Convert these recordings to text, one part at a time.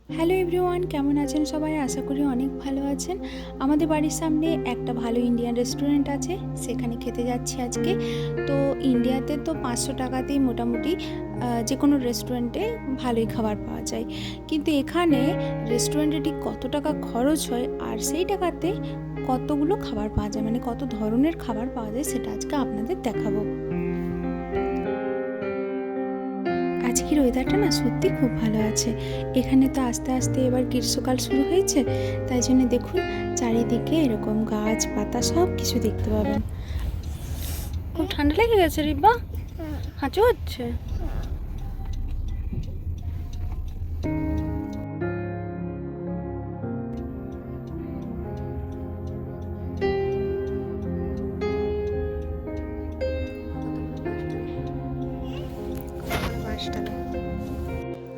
Hello everyone, কেমন আছেন সবাই? আশা করি অনেক ভালো আছেন। আমাদের বাড়ির সামনে একটা ভালো ইন্ডিয়ান রেস্টুরেন্ট আছে, সেখানে খেতে যাচ্ছি আজকে। তো ইন্ডিয়াতে তো 500 টাকাতেই মোটামুটি যে কোনো রেস্টুরেন্টে ভালোই খাবার পাওয়া যায়, কিন্তু এখানে রেস্টুরেন্টে ঠিক কত টাকা খরচ হয় আর সেই টাকাতে কতগুলো খাবার পাওয়া যায়, মানে কত ধরনের খাবার পাওয়া যায়, সেটা আজকে আপনাদের দেখাবো। আজকের ওয়েদারটা না সত্যি খুব ভালো আছে। এখানে তো আস্তে আস্তে এবার গ্রীষ্মকাল শুরু হয়েছে, তাই জন্য দেখুন চারিদিকে এরকম গাছ পাতা সব কিছু দেখতে পাবেন। খুব ঠান্ডা লেগে গেছে রিব্বা, হাঁচু হচ্ছে।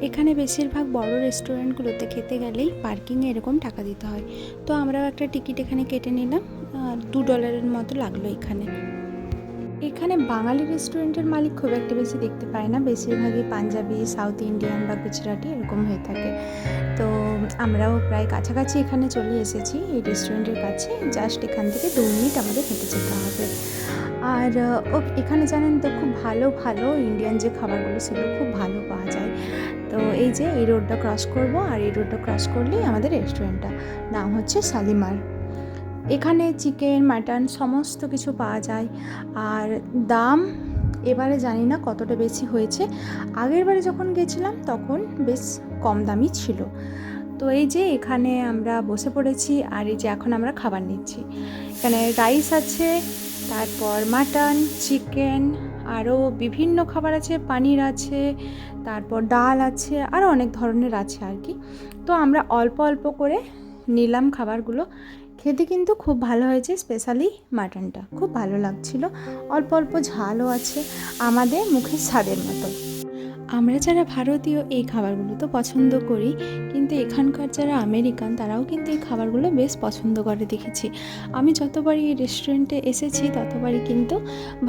এখানে বেশিরভাগ বড় রেস্টুরেন্টগুলোতে খেতে গেলেই পার্কিংয়ে এরকম টাকা দিতে হয়। তো আমরাও একটা টিকিট এখানে কেটে নিলাম, $2 মতো লাগলো এখানে। এখানে বাঙালি রেস্টুরেন্টের মালিক খুব একটা বেশি দেখতে পায় না, বেশিরভাগই পাঞ্জাবি, সাউথ ইন্ডিয়ান বা গুজরাটি এরকম হয়ে থাকে। তো আমরাও প্রায় কাছাকাছি এখানে চলে এসেছি এই রেস্টুরেন্টের কাছে, জাস্ট এখান থেকে 2 মিনিট আমাদের হেঁটে যেতে হবে। আর এখানে জানেন তো খুব ভালো ভালো ইন্ডিয়ান যে খাবারগুলো সেগুলো খুব ভালো পাওয়া যায়। তো এই যে এই রোডটা ক্রস করব, আর এই রোডটা ক্রস করলেই আমাদের রেস্টুরেন্টটা, নাম হচ্ছে শালিমার। এখানে চিকেন মাটন সমস্ত কিছু পাওয়া যায়। আর দাম এবারে জানি না কতটা বেশি হয়েছে, আগের বারে যখন গেছিলাম তখন বেশ কম দামই ছিল। তো এই যে এখানে আমরা বসে পড়েছি, আর এই যে এখন আমরা খাবার নিচ্ছি। এখানে রাইস আছে, তারপর মাটন, চিকেন, আরও বিভিন্ন খাবার আছে, পানির আছে, তারপর ডাল আছে, আরও অনেক ধরনের আছে আর কি। তো আমরা অল্প অল্প করে নিলাম খাবারগুলো। খেতে কিন্তু খুব ভালো হয়েছে, স্পেশালি মাটনটা খুব ভালো লাগছিল। অল্প অল্প ঝালও আছে, আমাদের মুখের স্বাদের মতো। আমরা যারা ভারতীয় এই খাবারগুলো তো পছন্দ করি, কিন্তু এখানকার যারা আমেরিকান তারাও কিন্তু এই খাবারগুলো বেশ পছন্দ করে দেখেছি। আমি যতবারই এই রেস্টুরেন্টে এসেছি ততবারই কিন্তু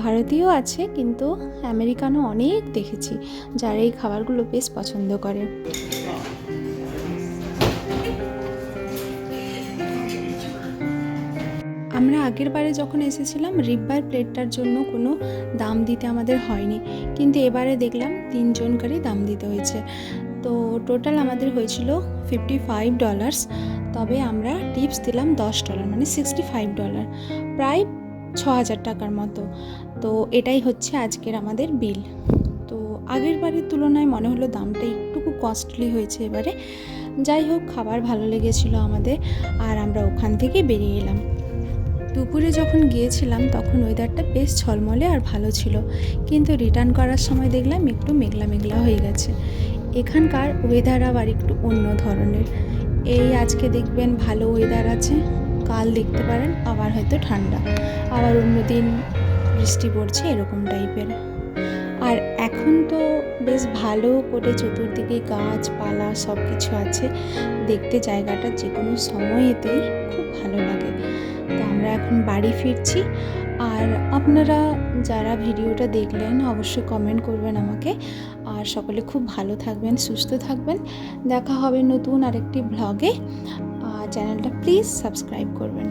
ভারতীয় আছে, কিন্তু আমেরিকানও অনেক দেখেছি যারা এই খাবারগুলো বেশ পছন্দ করে। আমরা আগের বারে যখন এসেছিলাম রিব্বার প্লেটটার জন্য কোনো দাম দিতে আমাদের হয়নি, কিন্তু এবারে দেখলাম 3 জনকারই দাম দিতে হয়েছে। তো টোটাল আমাদের হয়েছিল $55, তবে আমরা টিপস দিলাম $10, মানে $65, প্রায় 6,000 টাকার মতো। তো এটাই হচ্ছে আজকের আমাদের বিল। তো আগের বারের তুলনায় মনে হলো দামটা একটু কস্টলি হয়েছে এবারে। যাই হোক, খাবার ভালো লেগেছিল আমাদের, আর আমরা ওখান থেকে বেরিয়ে এলাম। দুপুরে যখন গিয়েছিলাম তখন ওয়েদারটা বেশ ঝলমলে আর ভালো ছিল, কিন্তু রিটার্ন করার সময় দেখলাম একটু মেঘলা মেঘলা হয়ে গেছে। এখানকার ওয়েদার আবার একটু অন্য ধরনের। এই আজকে দেখবেন ভালো ওয়েদার আছে, কাল দেখতে পারেন আবার হয়তো ঠান্ডা, আবার অন্যদিন বৃষ্টি পড়ছে, এরকম টাইপের। আর এখন তো বেশ ভালো করে চতুর্দিকে গাছপালা সব কিছু আছে, দেখতে জায়গাটা যে কোনো সময়েতেই খুব ভালো লাগে। তো আমরা এখন বাড়ি ফিরছি। আর আপনারা যারা ভিডিওটা দেখলেন অবশ্যই কমেন্ট করবেন আমাকে, আর সকলে খুব ভালো থাকবেন, সুস্থ থাকবেন। দেখা হবে নতুন আরেকটি ব্লগে। চ্যানেলটা প্লিজ সাবস্ক্রাইব করবেন।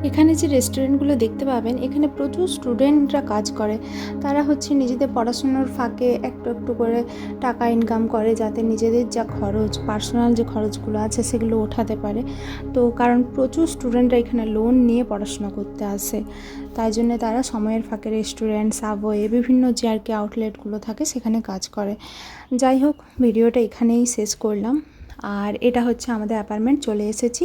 এখানে যে রেস্টুরেন্টগুলো দেখতে পাবেন, এখানে প্রচুর স্টুডেন্টরা কাজ করে। তারা হচ্ছে নিজেদের পড়াশুনোর ফাঁকে একটু একটু করে টাকা ইনকাম করে, যাতে নিজেদের যা খরচ, পার্সোনাল যে খরচগুলো আছে সেগুলো ওঠাতে পারে। তো কারণ প্রচুর স্টুডেন্টরা এখানে লোন নিয়ে পড়াশোনা করতে আসে, তাই জন্য তারা সময়ের ফাঁকে রেস্টুরেন্ট, সাবওয়ে, বিভিন্ন যে আর কি আউটলেটগুলো থাকে সেখানে কাজ করে। যাই হোক, ভিডিওটা এখানেই শেষ করলাম। আর এটা হচ্ছে আমাদের অ্যাপার্টমেন্ট, চলে এসেছি।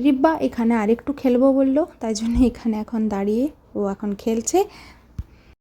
রিব্বা এখানে আরেকটু খেলবো বললো, তাই জন্য এখানে এখন দাঁড়িয়ে ও এখন খেলছে।